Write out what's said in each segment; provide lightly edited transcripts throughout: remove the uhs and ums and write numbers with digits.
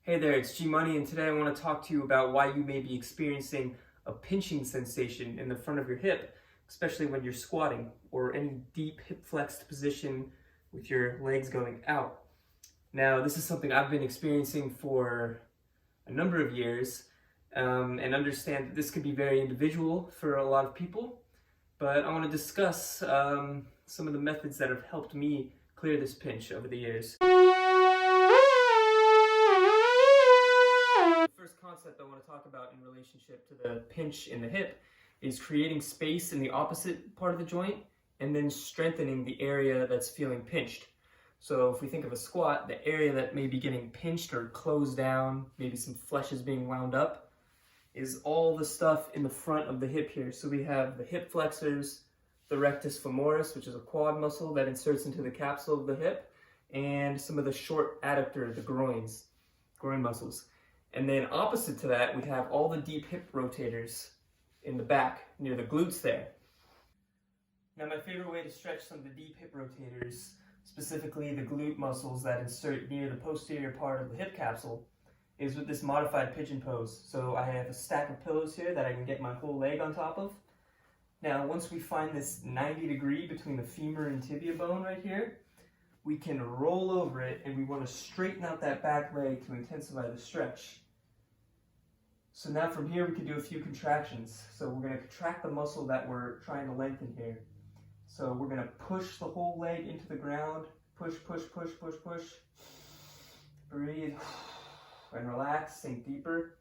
Hey there, it's G Money, and today I want to talk to you about why you may be experiencing a pinching sensation in the front of your hip, especially when you're squatting or any deep hip flexed position with your legs going out. Now, this is something I've been experiencing for a number of years, and understand that this can be very individual for a lot of people, but I want to discuss some of the methods that have helped me clear this pinch over the years. First concept I want to talk about in relationship to the pinch in the hip is creating space in the opposite part of the joint and then strengthening the area that's feeling pinched. So if we think of a squat, the area that may be getting pinched or closed down, maybe some flesh is being wound up, is all the stuff in the front of the hip here. So we have the hip flexors, the rectus femoris, which is a quad muscle that inserts into the capsule of the hip, and some of the short adductor, the groin muscles. And then opposite to that, we have all the deep hip rotators in the back, near the glutes there. Now my favorite way to stretch some of the deep hip rotators, specifically the glute muscles that insert near the posterior part of the hip capsule, is with this modified pigeon pose. So I have a stack of pillows here that I can get my whole leg on top of. Now once we find this 90 degree between the femur and tibia bone right here, we can roll over it, and we want to straighten out that back leg to intensify the stretch. So now from here we can do a few contractions. So we're going to contract the muscle that we're trying to lengthen here. So we're going to push the whole leg into the ground. Push, push, push, push, push. Breathe and relax. Sink deeper.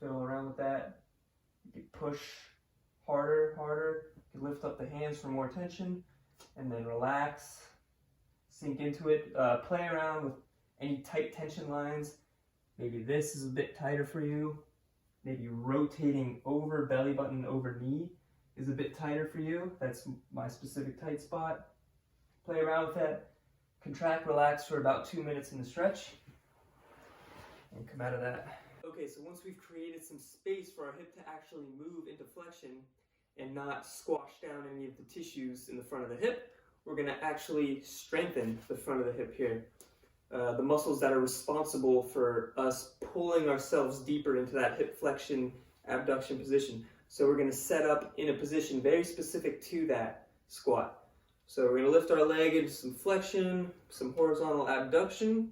Fiddle around with that. You can push harder, harder. You can lift up the hands for more tension. And then relax. Sink into it. Play around with any tight tension lines. Maybe this is a bit tighter for you. Maybe rotating over belly button over knee is a bit tighter for you. That's my specific tight spot. Play around with that. Contract, relax for about 2 minutes in the stretch. And come out of that. Okay, so once we've created some space for our hip to actually move into flexion and not squash down any of the tissues in the front of the hip, we're going to actually strengthen the front of the hip here. The muscles that are responsible for us pulling ourselves deeper into that hip flexion abduction position. So we're going to set up in a position very specific to that squat. So we're going to lift our leg into some flexion, some horizontal abduction,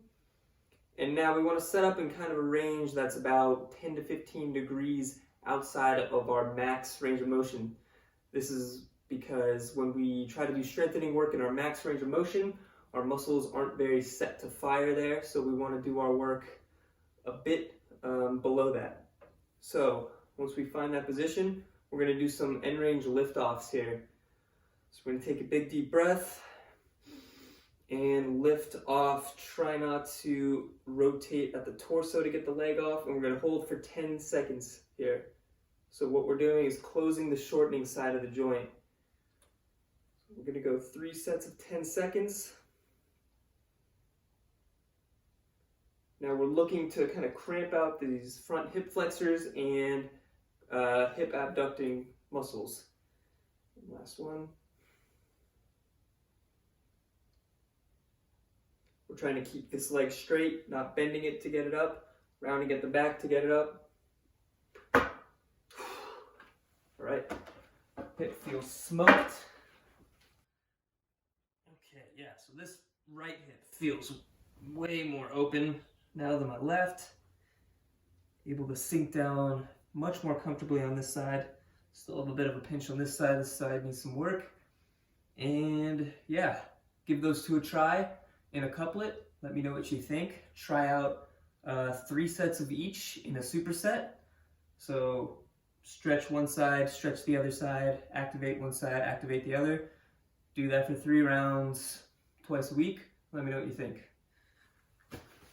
and now we want to set up in kind of a range that's about 10 to 15 degrees outside of our max range of motion. This is because when we try to do strengthening work in our max range of motion, our muscles aren't very set to fire there, so we want to do our work a bit below that. So once we find that position, we're going to do some end range lift-offs here. So we're going to take a big deep breath and lift off. Try not to rotate at the torso to get the leg off, and we're going to hold for 10 seconds here. So what we're doing is closing the shortening side of the joint. We're going to go 3 sets of 10 seconds. Now we're looking to kind of cramp out these front hip flexors and hip abducting muscles. Last one. We're trying to keep this leg straight, not bending it to get it up, rounding at the back to get it up. All right, hip feels smoked. Okay, yeah, so this right hip feels way more open now than my left. Able to sink down much more comfortably on this side. Still have a bit of a pinch on this side. This side needs some work. And yeah, give those two a try in a couplet. Let me know what you think. Try out 3 sets of each in a superset. So stretch one side, stretch the other side, activate one side, activate the other. Do that for 3 rounds twice a week. Let me know what you think.